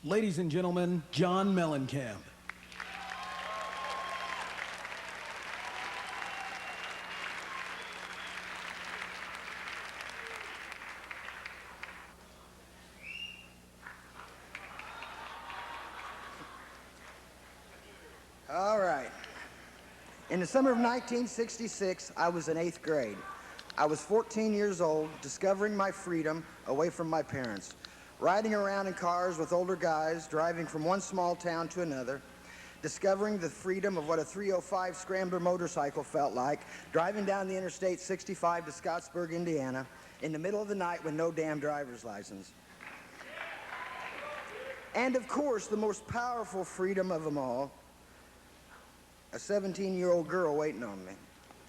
Ladies and gentlemen, John Mellencamp. All right. In the summer of 1966, I was in 8th grade. I was 14 years old, discovering my freedom away from my parents, riding around in cars with older guys, driving from one small town to another, discovering the freedom of what a 305 Scrambler motorcycle felt like, driving down the Interstate 65 to Scottsburg, Indiana, in the middle of the night with no damn driver's license. And of course, the most powerful freedom of them all, a 17-year-old girl waiting on me.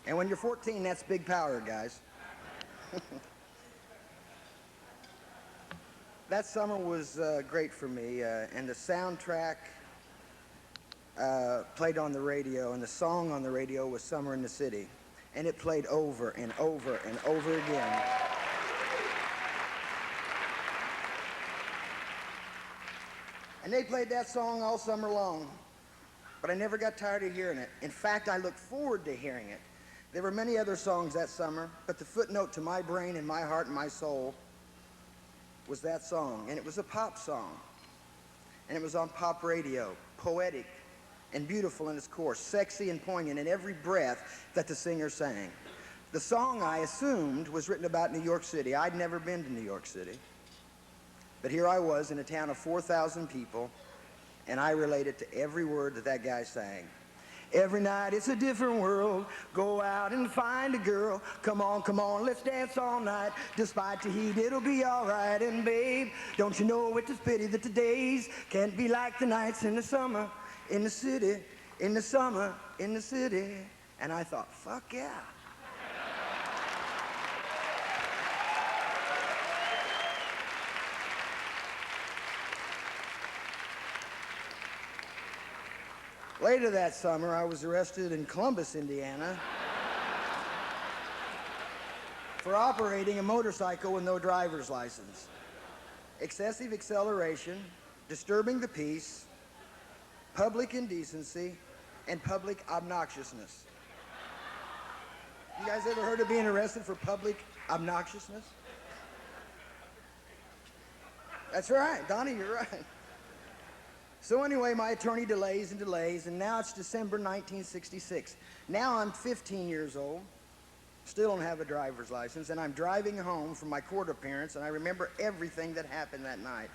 And when you're 14, that's big power, guys. That summer was great for me, and the soundtrack played on the radio, and the song on the radio was Summer in the City. And it played over and over and over again. And they played that song all summer long. But I never got tired of hearing it. In fact, I looked forward to hearing it. There were many other songs that summer, but the footnote to my brain and my heart and my soul was that song. And it was a pop song. And it was on pop radio, poetic and beautiful in its course, sexy and poignant in every breath that the singer sang. The song, I assumed, was written about New York City. I'd never been to New York City. But here I was in a town of 4,000 people, and I related to every word that that guy sang. Every night it's a different world. Go out and find a girl. Come on, let's dance all night. Despite the heat, it'll be all right. And babe, don't you know it's a pity that the days can't be like the nights in the summer, in the city, in the summer, in the city. And I thought, fuck yeah. Later that summer, I was arrested in Columbus, Indiana, for operating a motorcycle with no driver's license. Excessive acceleration, disturbing the peace, public indecency, and public obnoxiousness. You guys ever heard of being arrested for public obnoxiousness? That's right, Donnie, you're right. So anyway, my attorney delays and delays, and now it's December 1966. Now I'm 15 years old, still don't have a driver's license, and I'm driving home from my court appearance, and I remember everything that happened that night.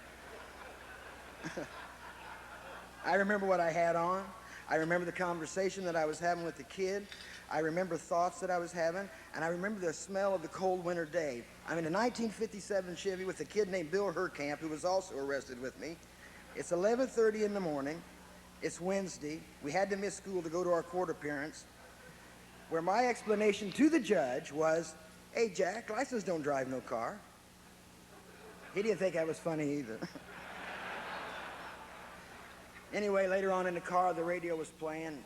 I remember what I had on. I remember the conversation that I was having with the kid. I remember thoughts that I was having, and I remember the smell of the cold winter day. I'm in a 1957 Chevy with a kid named Bill Herkamp, who was also arrested with me. It's 11:30 in the morning. It's Wednesday. We had to miss school to go to our court appearance, where my explanation to the judge was, hey, Jack, license don't drive no car. He didn't think I was funny either. Anyway, later on in the car, the radio was playing,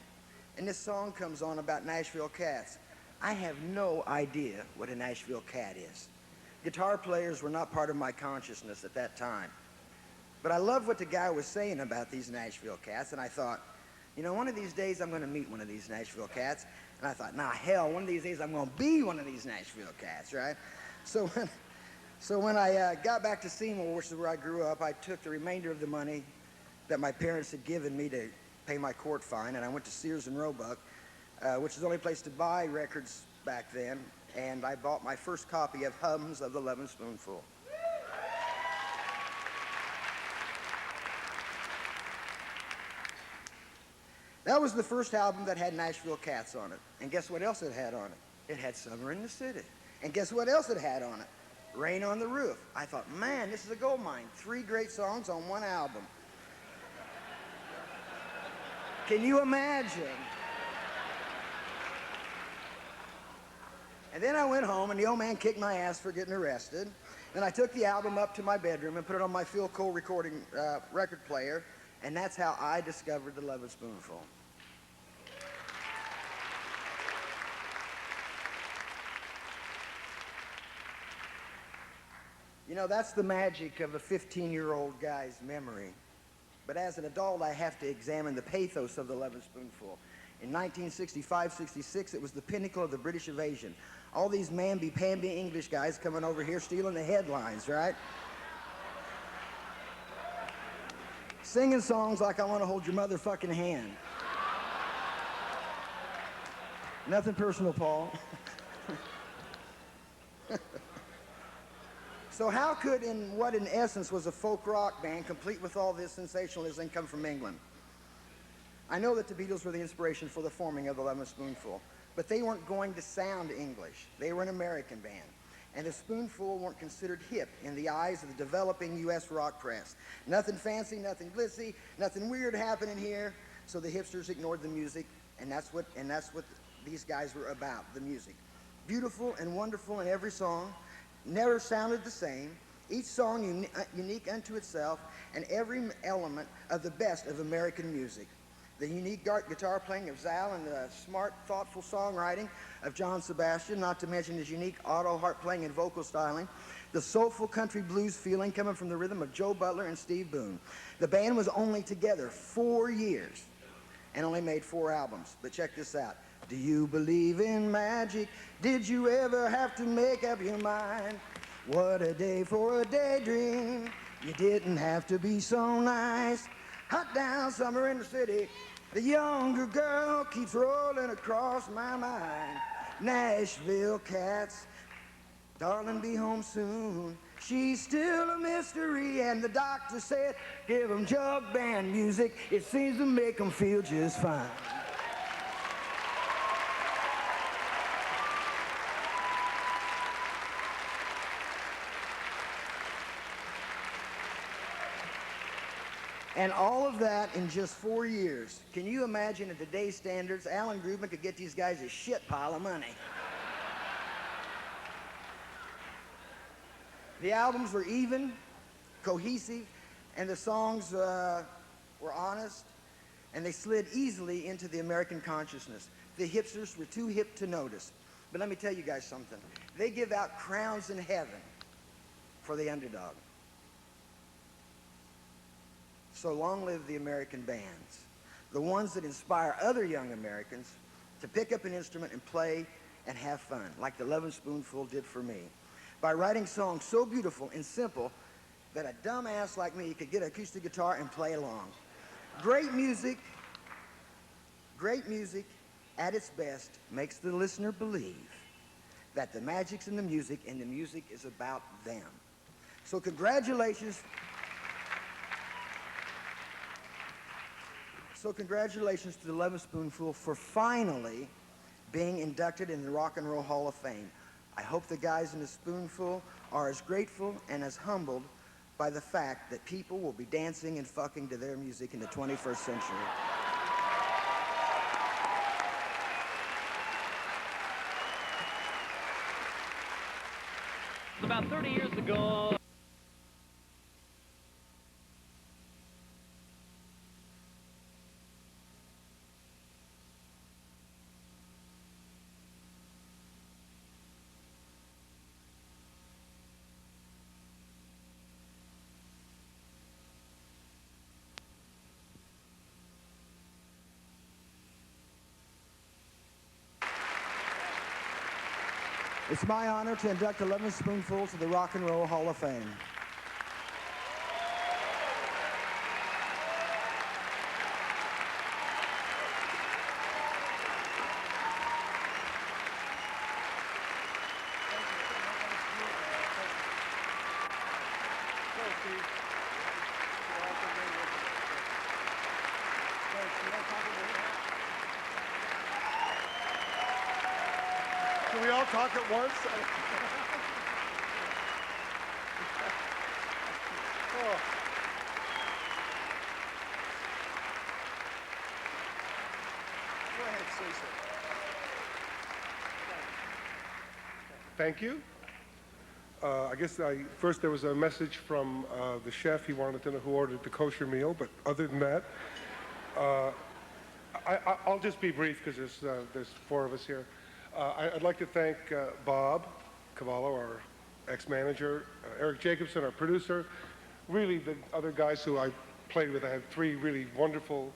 and this song comes on about Nashville cats. I have no idea what a Nashville cat is. Guitar players were not part of my consciousness at that time. But I love what the guy was saying about these Nashville cats, and I thought, you know, one of these days I'm going to meet one of these Nashville cats. And I thought, nah, hell, one of these days I'm going to be one of these Nashville cats, right? So when I got back to Seymour, which is where I grew up, I took the remainder of the money that my parents had given me to pay my court fine, and I went to Sears and Roebuck, which is the only place to buy records back then, and I bought my first copy of Hums of the Lovin' Spoonful. That was the first album that had Nashville Cats on it. And guess what else it had on it? It had Summer in the City. And guess what else it had on it? Rain on the Roof. I thought, man, this is a gold mine. 3 great songs on one album. Can you imagine? And then I went home, and the old man kicked my ass for getting arrested. Then I took the album up to my bedroom and put it on my Phil Cole recording record player, and that's how I discovered the Lovin' Spoonful. You know, that's the magic of a 15-year-old guy's memory. But as an adult, I have to examine the pathos of the Lovin' Spoonful. In 1965-66, it was the pinnacle of the British invasion. All these mamby-pamby English guys coming over here stealing the headlines, right? Singing songs like I Want to Hold Your Motherfucking Hand. Nothing personal, Paul. So how could, in what in essence was a folk rock band, complete with all this sensationalism, come from England? I know that the Beatles were the inspiration for the forming of the Lovin' Spoonful, but they weren't going to sound English. They were an American band. And the Spoonful weren't considered hip in the eyes of the developing U.S. rock press. Nothing fancy, nothing glitzy, nothing weird happening here. So the hipsters ignored the music, and that's what these guys were about, the music. Beautiful and wonderful in every song, never sounded the same, each song unique unto itself, and every element of the best of American music. The unique guitar playing of Zal and the smart, thoughtful songwriting of John Sebastian, not to mention his unique auto harp playing and vocal styling. The soulful country blues feeling coming from the rhythm of Joe Butler and Steve Boone. The band was only together 4 years and only made 4 albums. But check this out. Do you believe in magic? Did you ever have to make up your mind? What a day for a daydream. You didn't have to be so nice. Hot down summer in the city. The younger girl keeps rolling across my mind. Nashville cats, darling, be home soon. She's still a mystery, and the doctor said, give 'em jug band music. It seems to make 'em feel just fine. And all of that in just 4 years. Can you imagine, at today's standards, Alan Grubman could get these guys a shit pile of money. The albums were even, cohesive, and the songs were honest, and they slid easily into the American consciousness. The hipsters were too hip to notice. But let me tell you guys something. They give out crowns in heaven for the underdog. So long live the American bands, the ones that inspire other young Americans to pick up an instrument and play and have fun, like the Lovin' Spoonful did for me, by writing songs so beautiful and simple that a dumbass like me could get an acoustic guitar and play along. Great music at its best makes the listener believe that the magic's in the music and the music is about them. So congratulations. So congratulations to the Lovin' Spoonful for finally being inducted in the Rock and Roll Hall of Fame. I hope the guys in the Spoonful are as grateful and as humbled by the fact that people will be dancing and fucking to their music in the 21st century. About 30 years ago... It's my honor to induct the Lovin' Spoonful to the Rock and Roll Hall of Fame. Can we all talk at once? Oh. Go ahead, Cecil. Thank you. I guess first there was a message from the chef. He wanted to know who ordered the kosher meal, but other than that, I'll just be brief because there's 4 of us here. I'd like to thank Bob Cavallo, our ex-manager, Eric Jacobson, our producer, really the other guys who I played with. I had 3 really wonderful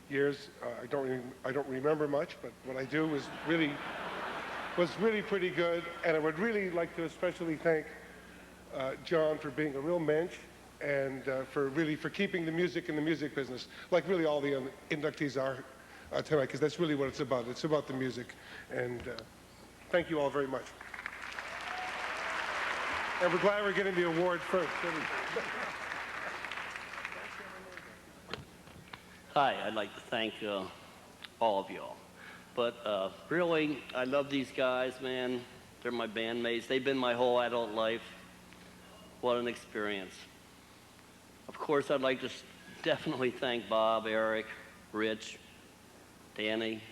years. I don't remember much, but what I do was really pretty good. And I would really like to especially thank John for being a real mensch and for keeping the music in the music business, like really all the inductees are tonight, because that's really what it's about. It's about the music. And thank you all very much. And we're glad we're getting the award first. Hi, I'd like to thank all of y'all. But really, I love these guys, man. They're my bandmates. They've been my whole adult life. What an experience. Of course, I'd like to definitely thank Bob, Eric, Rich, Danny,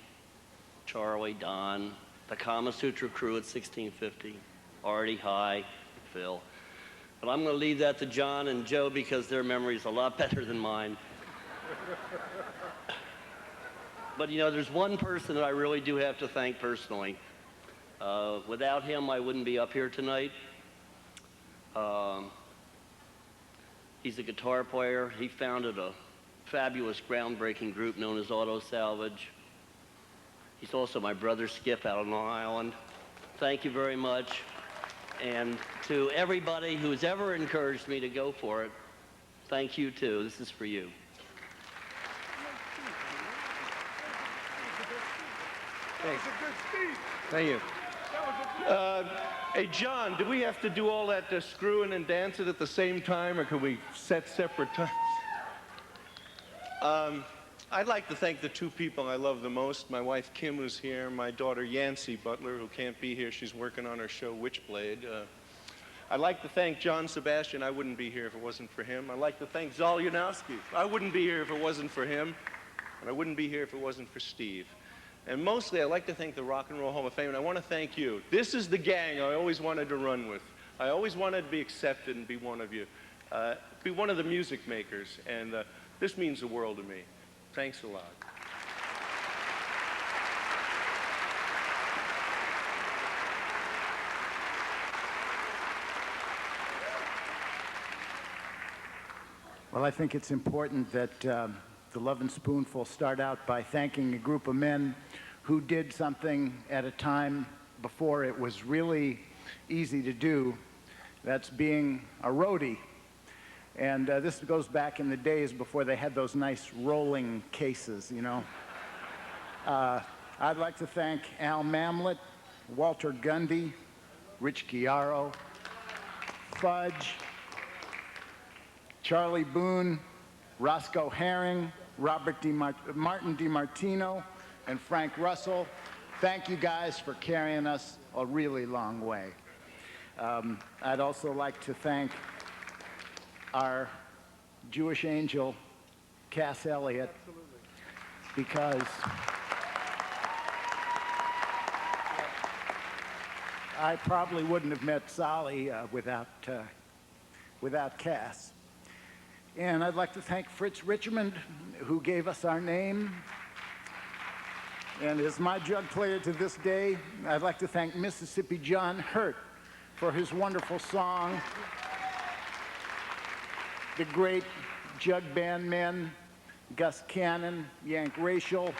Charlie, Don, the Kama Sutra crew at 1650, Artie, Hi, Phil. But I'm going to leave that to John and Joe because their memory is a lot better than mine. But you know, there's one person that I really do have to thank personally. Without him, I wouldn't be up here tonight. He's a guitar player. He founded a fabulous, groundbreaking group known as Auto Salvage. He's also my brother Skip out on Long Island. Thank you very much. And to everybody who's ever encouraged me to go for it, thank you too. This is for you. That was a good speech. Thank you. Hey, John, do we have to do all that screwing and dancing at the same time, or can we set separate times? I'd like to thank the 2 people I love the most. My wife, Kim, who's here, my daughter, Yancy Butler, who can't be here. She's working on her show, Witchblade. I'd like to thank John Sebastian. I wouldn't be here if it wasn't for him. I'd like to thank Zal Yanowski. I wouldn't be here if it wasn't for him. And I wouldn't be here if it wasn't for Steve. And mostly, I'd like to thank the Rock and Roll Hall of Fame, and I want to thank you. This is the gang I always wanted to run with. I always wanted to be accepted and be one of you, be one of the music makers, and this means the world to me. Thanks a lot. Well, I think it's important that the Lovin' Spoonful start out by thanking a group of men who did something at a time before it was really easy to do. That's being a roadie. And this goes back in the days before they had those nice rolling cases, you know. I'd like to thank Al Mamlet, Walter Gundy, Rich Chiaro, Fudge, Charlie Boone, Roscoe Herring, Martin DiMartino, and Frank Russell. Thank you guys for carrying us a really long way. I'd also like to thank our Jewish angel, Cass Elliot, because I probably wouldn't have met Sally without Cass. And I'd like to thank Fritz Richmond, who gave us our name and is my jug player to this day. I'd like to thank Mississippi John Hurt for his wonderful song. The great jug band men, Gus Cannon, Yank Rachel.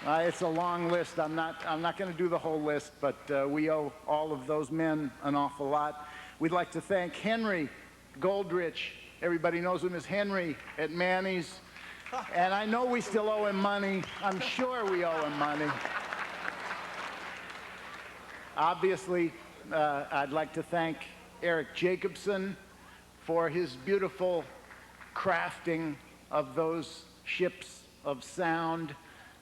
It's a long list. I'm not going to do the whole list, but we owe all of those men an awful lot. We'd like to thank Henry Goldrich. Everybody knows him as Henry at Manny's. And I know we still owe him money. I'm sure we owe him money. Obviously, I'd like to thank Eric Jacobson for his beautiful crafting of those ships of sound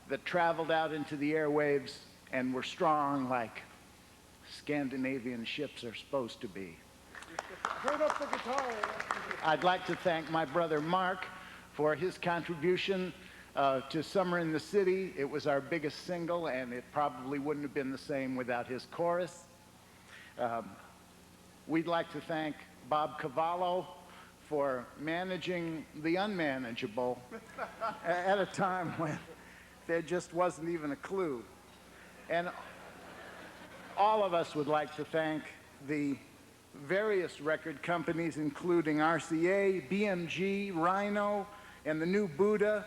that traveled out into the airwaves and were strong like Scandinavian ships are supposed to be. Turn up the guitar. I'd like to thank my brother Mark for his contribution to Summer in the City. It was our biggest single, and it probably wouldn't have been the same without his chorus. We'd like to thank Bob Cavallo for managing the unmanageable at a time when there just wasn't even a clue. And all of us would like to thank the various record companies, including RCA, BMG, Rhino, and the new Buddha.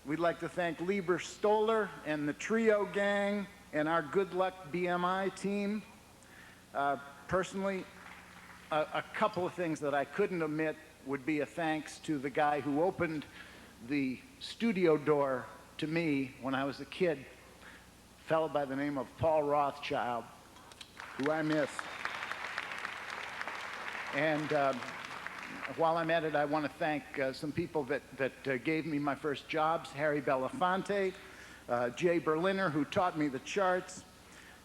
We'd like to thank Lieber Stoller and the Trio Gang and our Good Luck BMI team. Personally, a couple of things that I couldn't omit would be a thanks to the guy who opened the studio door to me when I was a kid, a fellow by the name of Paul Rothschild, who I miss. And while I'm at it, I want to thank some people that gave me my first jobs: Harry Belafonte, Jay Berliner, who taught me the charts.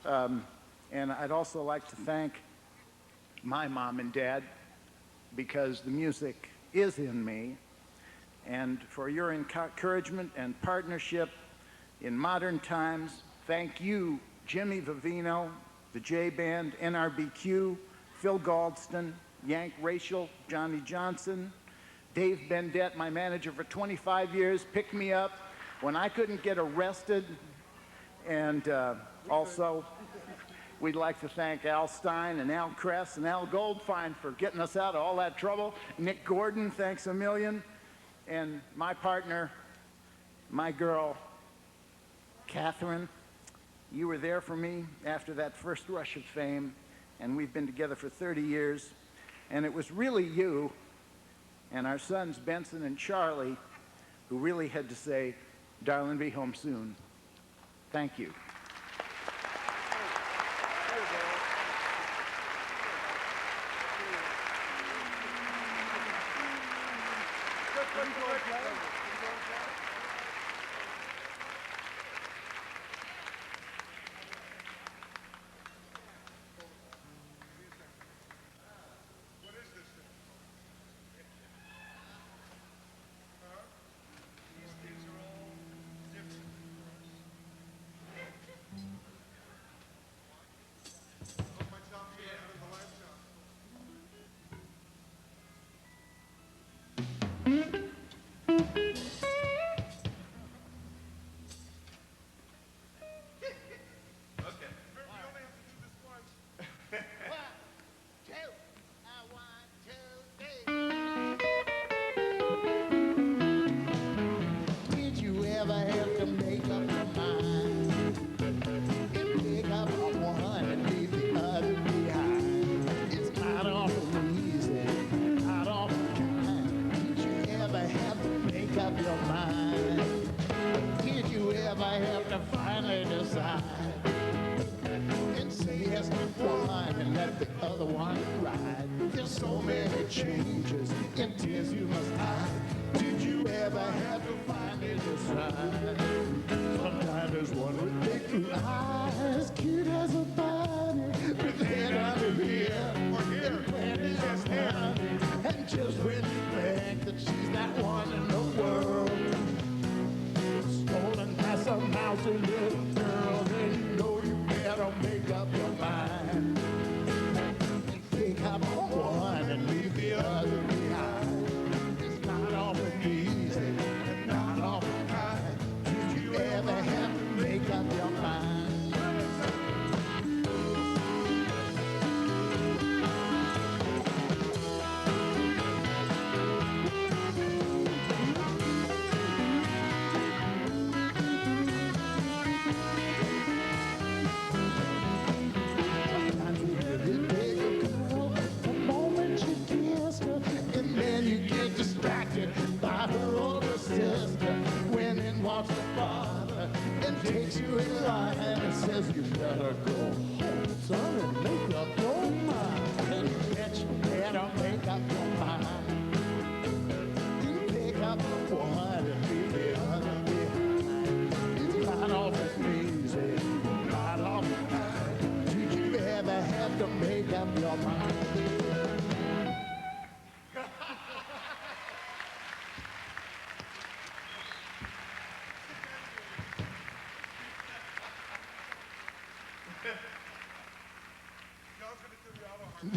And I'd also like to thank my mom and dad, because the music is in me, and for your encouragement and partnership in modern times. Thank you, Jimmy Vivino, the J Band, NRBQ, Phil Galdston, Yank Rachel, Johnny Johnson, Dave Bendette, my manager for 25 years, picked me up when I couldn't get arrested. And also, we'd like to thank Al Stein and Al Kress and Al Goldfine for getting us out of all that trouble. Nick Gordon, thanks a million. And my partner, my girl, Catherine, you were there for me after that first rush of fame, and we've been together for 30 years. And it was really you and our sons, Benson and Charlie, who really had to say, "Darling, be home soon." Thank you.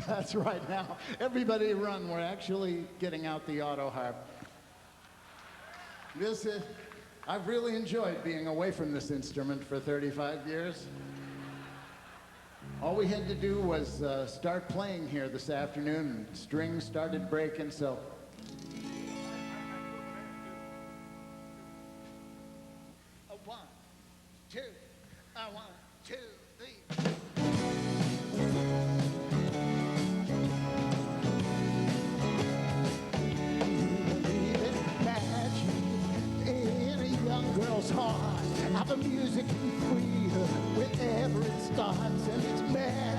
That's right. Now, everybody run. We're actually getting out the auto harp. I've really enjoyed being away from this instrument for 35 years. All we had to do was start playing here this afternoon, and strings started breaking, so... One, two, one, two, three. In a young girl's heart, how the music can free her wherever it starts, and it's mad.